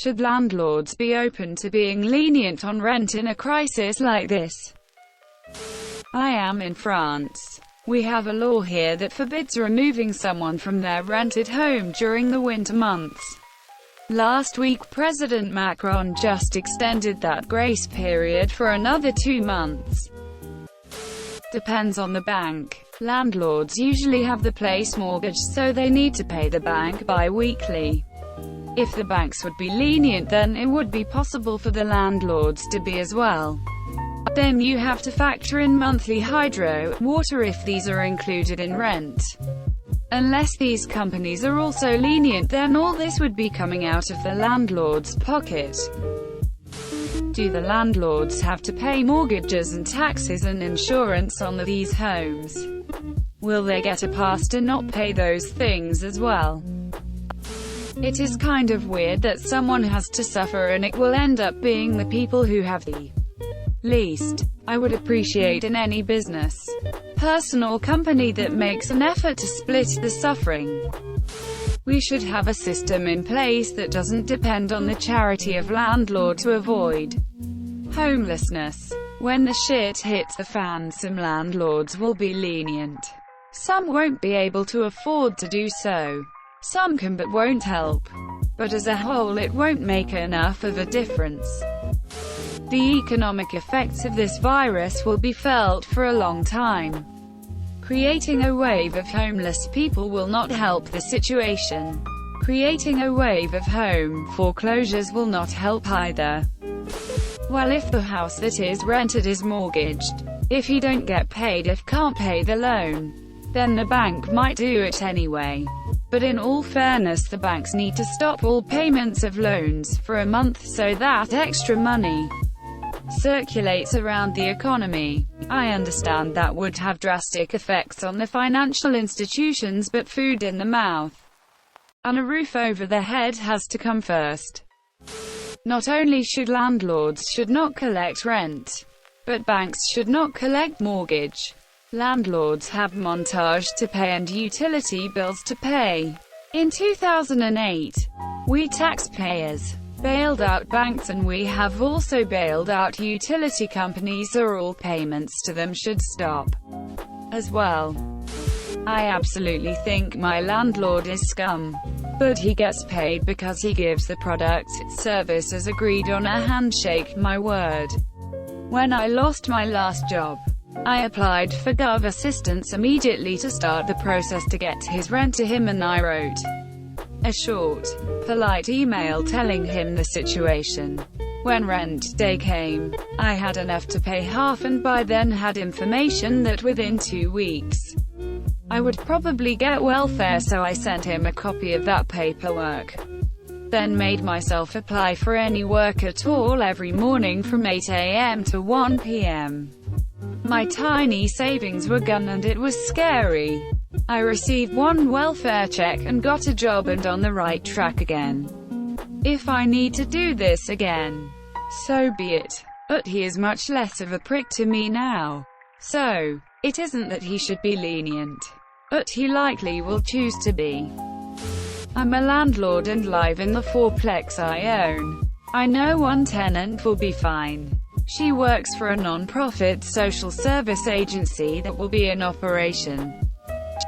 Should landlords be open to being lenient on rent in a crisis like this? I am in France. We have a law here that forbids removing someone from their rented home during the winter months. Last week President Macron just extended that grace period for another 2 months. Depends on the bank. Landlords usually have the place mortgaged, so they need to pay the bank bi-weekly. If the banks would be lenient, then it would be possible for the landlords to be as well. Then you have to factor in monthly hydro, water if these are included in rent. Unless these companies are also lenient, then all this would be coming out of the landlord's pocket. Do the landlords have to pay mortgages and taxes and insurance on these homes? Will they get a pass to not pay those things as well? It is kind of weird that someone has to suffer and it will end up being the people who have the least. I would appreciate in any business, person or company that makes an effort to split the suffering. We should have a system in place that doesn't depend on the charity of landlord to avoid homelessness. When the shit hits the fan, some landlords will be lenient. Some won't be able to afford to do so. Some can but won't help. But as a whole it won't make enough of a difference. The economic effects of this virus will be felt for a long time. Creating a wave of homeless people will not help the situation. Creating a wave of home foreclosures will not help either. Well, if the house that is rented is mortgaged, if you don't get paid, if can't pay the loan, then the bank might do it anyway. But in all fairness, the banks need to stop all payments of loans for a month so that extra money circulates around the economy. I understand that would have drastic effects on the financial institutions, but food in the mouth and a roof over the head has to come first. Not only should landlords not collect rent, but banks should not collect mortgage. Landlords have montage to pay and utility bills to pay. In 2008, we taxpayers bailed out banks, and we have also bailed out utility companies, or all payments to them should stop as well. I absolutely think my landlord is scum. But he gets paid because he gives the product, service as agreed on a handshake, my word. When I lost my last job, I applied for gov assistance immediately to start the process to get his rent to him, and I wrote a short, polite email telling him the situation. When rent day came, I had enough to pay half, and by then had information that within 2 weeks, I would probably get welfare, so I sent him a copy of that paperwork. Then made myself apply for any work at all every morning from 8 a.m. to 1 p.m. My tiny savings were gone and it was scary. I received one welfare check and got a job and on the right track again. If I need to do this again, so be it. But he is much less of a prick to me now. So, it isn't that he should be lenient, but he likely will choose to be. I'm a landlord and live in the fourplex I own. I know one tenant will be fine. She works for a non-profit social service agency that will be in operation.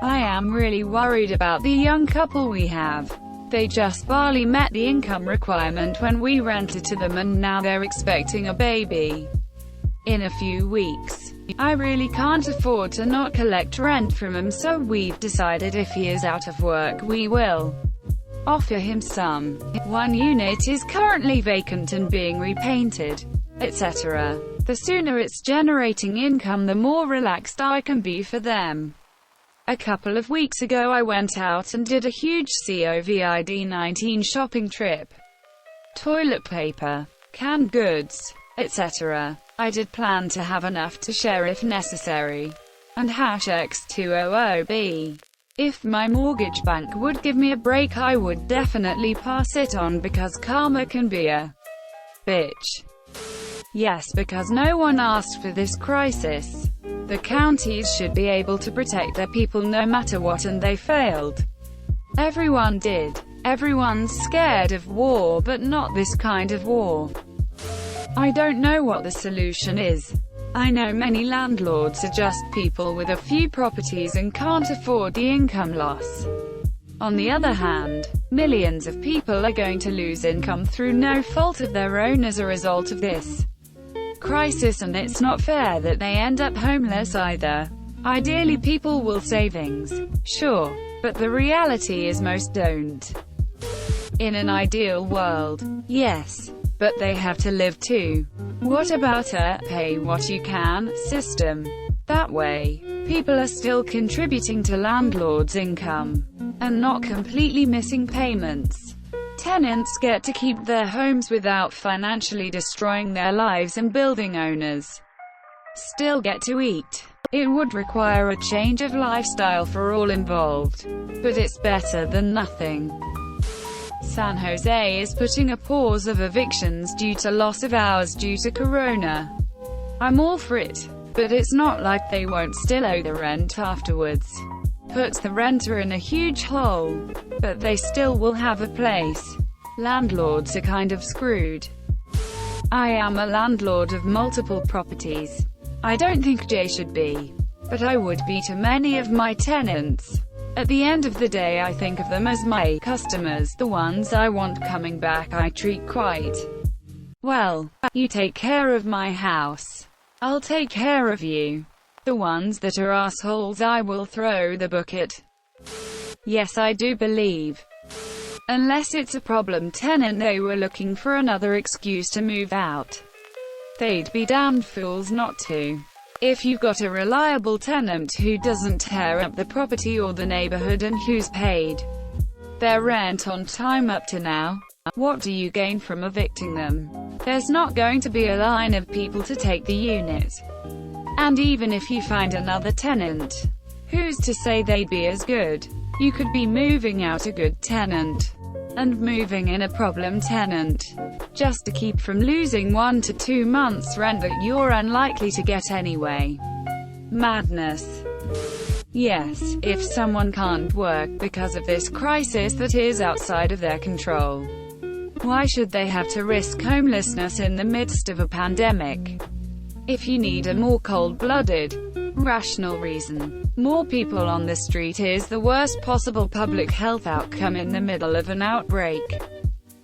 I am really worried about the young couple we have. They just barely met the income requirement when we rented to them, and now they're expecting a baby in a few weeks. I really can't afford to not collect rent from him, so we've decided if he is out of work we will offer him some. One unit is currently vacant and being repainted, etc. The sooner it's generating income, the more relaxed I can be for them. A couple of weeks ago I went out and did a huge COVID-19 shopping trip. Toilet paper, canned goods, etc. I did plan to have enough to share if necessary. And #X200B. If my mortgage bank would give me a break, I would definitely pass it on, because karma can be a bitch. Yes, because no one asked for this crisis. The counties should be able to protect their people no matter what, and they failed. Everyone did. Everyone's scared of war, but not this kind of war. I don't know what the solution is. I know many landlords are just people with a few properties and can't afford the income loss. On the other hand, millions of people are going to lose income through no fault of their own as a result of this crisis, and it's not fair that they end up homeless either. Ideally people will savings, sure, but the reality is most don't. In an ideal world, yes, but they have to live too. What about a pay what you can system? That way, people are still contributing to landlords' income and not completely missing payments. Tenants get to keep their homes without financially destroying their lives, and building owners still get to eat. It would require a change of lifestyle for all involved, but it's better than nothing. San Jose is putting a pause of evictions due to loss of hours due to Corona. I'm all for it, but it's not like they won't still owe the rent afterwards. Puts the renter in a huge hole, but they still will have a place. Landlords are kind of screwed. I am a landlord of multiple properties. I don't think Jay should be, but I would be to many of my tenants. At the end of the day, I think of them as my customers, the ones I want coming back. I treat quite well. You take care of my house, I'll take care of you. The ones that are assholes, I will throw the book at. Yes, I do believe. Unless it's a problem tenant, they were looking for another excuse to move out. They'd be damned fools not to. If you've got a reliable tenant who doesn't tear up the property or the neighborhood and who's paid their rent on time up to now, what do you gain from evicting them? There's not going to be a line of people to take the unit. And even if you find another tenant, who's to say they'd be as good? You could be moving out a good tenant and moving in a problem tenant, just to keep from losing 1 to 2 months rent that you're unlikely to get anyway. Madness. Yes, if someone can't work because of this crisis that is outside of their control, why should they have to risk homelessness in the midst of a pandemic? If you need a more cold-blooded, rational reason, more people on the street is the worst possible public health outcome in the middle of an outbreak.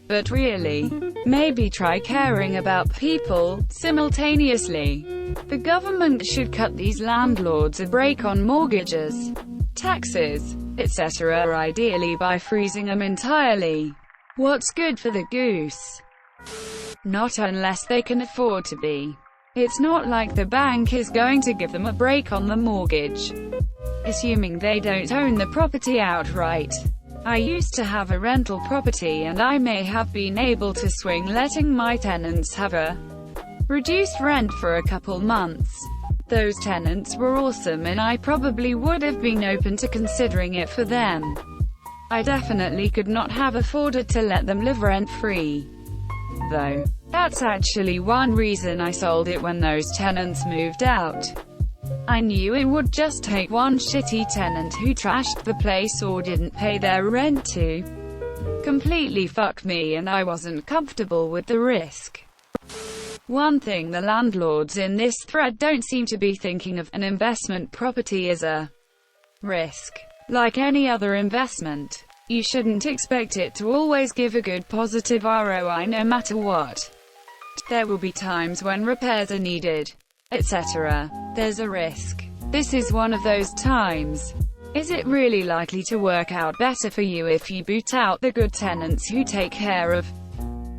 But really, maybe try caring about people simultaneously. The government should cut these landlords a break on mortgages, taxes, etc., ideally by freezing them entirely. What's good for the goose? Not unless they can afford to be. It's not like the bank is going to give them a break on the mortgage, assuming they don't own the property outright. I used to have a rental property, and I may have been able to swing letting my tenants have a reduced rent for a couple months. Those tenants were awesome, and I probably would have been open to considering it for them. I definitely could not have afforded to let them live rent-free, though. That's actually one reason I sold it when those tenants moved out. I knew it would just take one shitty tenant who trashed the place or didn't pay their rent to completely fuck me, and I wasn't comfortable with the risk. One thing the landlords in this thread don't seem to be thinking of: an investment property is a risk. Like any other investment, you shouldn't expect it to always give a good positive ROI no matter what. There will be times when repairs are needed, etc. There's a risk. This is one of those times. Is it really likely to work out better for you if you boot out the good tenants who take care of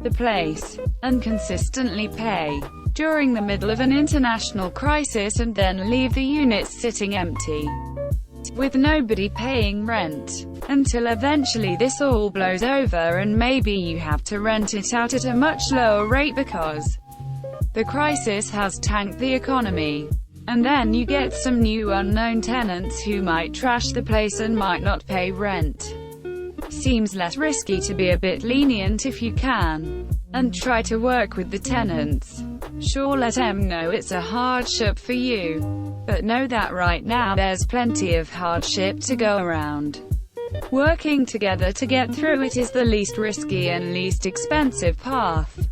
the place and consistently pay during the middle of an international crisis, and then leave the units sitting empty with nobody paying rent until eventually this all blows over and maybe you have to rent it out at a much lower rate because the crisis has tanked the economy? And then you get some new unknown tenants who might trash the place and might not pay rent. Seems less risky to be a bit lenient if you can, and try to work with the tenants. Sure, let them know it's a hardship for you, but know that right now there's plenty of hardship to go around. Working together to get through it is the least risky and least expensive path.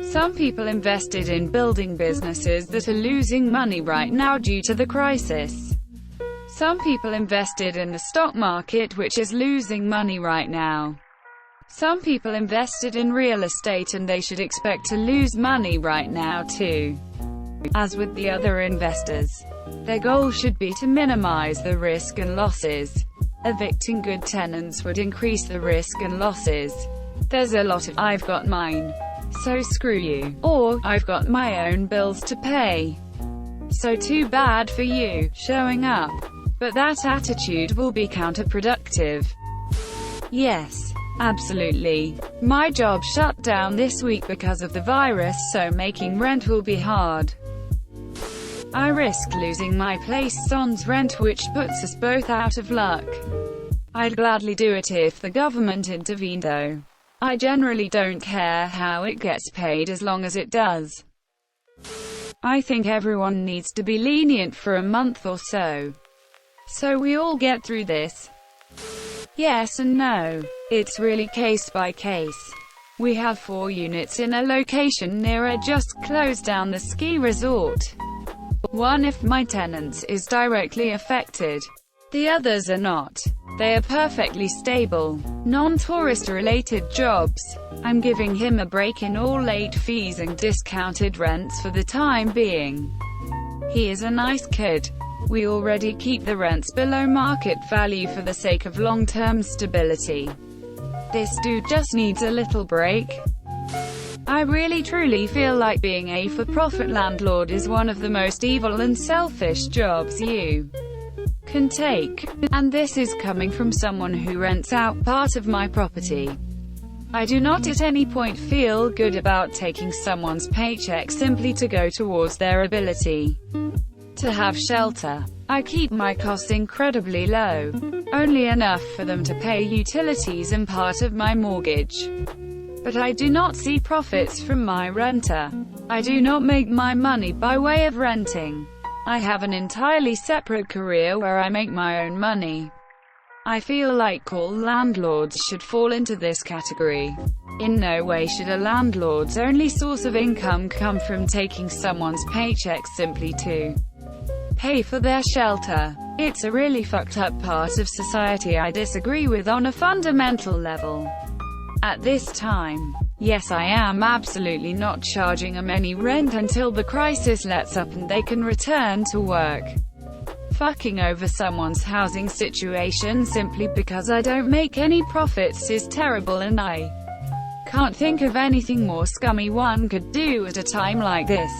Some people invested in building businesses that are losing money right now due to the crisis. Some people invested in the stock market, which is losing money right now. Some people invested in real estate and they should expect to lose money right now too. As with the other investors, their goal should be to minimize the risk and losses. Evicting good tenants would increase the risk and losses. There's a lot of "I've got mine, so screw you," or "I've got my own bills to pay, so too bad for you," showing up. But that attitude will be counterproductive. Yes, absolutely. My job shut down this week because of the virus, so making rent will be hard. I risk losing my place sans rent, which puts us both out of luck. I'd gladly do it if the government intervened though. I generally don't care how it gets paid as long as it does. I think everyone needs to be lenient for a month or so we all get through this. Yes and no. It's really case by case. We have 4 units in a location near a just closed down the ski resort. One of my tenants is directly affected. The others are not. They are perfectly stable, non-tourist related jobs. I'm giving him a break in all late fees and discounted rents for the time being. He is a nice kid. We already keep the rents below market value for the sake of long-term stability. This dude just needs a little break. I really truly feel like being a for-profit landlord is one of the most evil and selfish jobs you can take. And this is coming from someone who rents out part of my property. I do not at any point feel good about taking someone's paycheck simply to go towards their ability to have shelter. I keep my costs incredibly low, only enough for them to pay utilities and part of my mortgage. But I do not see profits from my renter. I do not make my money by way of renting. I have an entirely separate career where I make my own money. I feel like all landlords should fall into this category. In no way should a landlord's only source of income come from taking someone's paycheck simply to pay for their shelter. It's a really fucked up part of society I disagree with on a fundamental level. At this time, yes, I am absolutely not charging them any rent until the crisis lets up and they can return to work. Fucking over someone's housing situation simply because I don't make any profits is terrible, and I can't think of anything more scummy one could do at a time like this.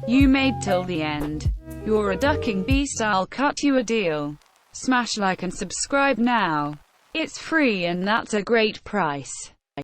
You made till the end. You're a ducking beast. I'll cut you a deal. Smash like and subscribe now. It's free and that's a great price.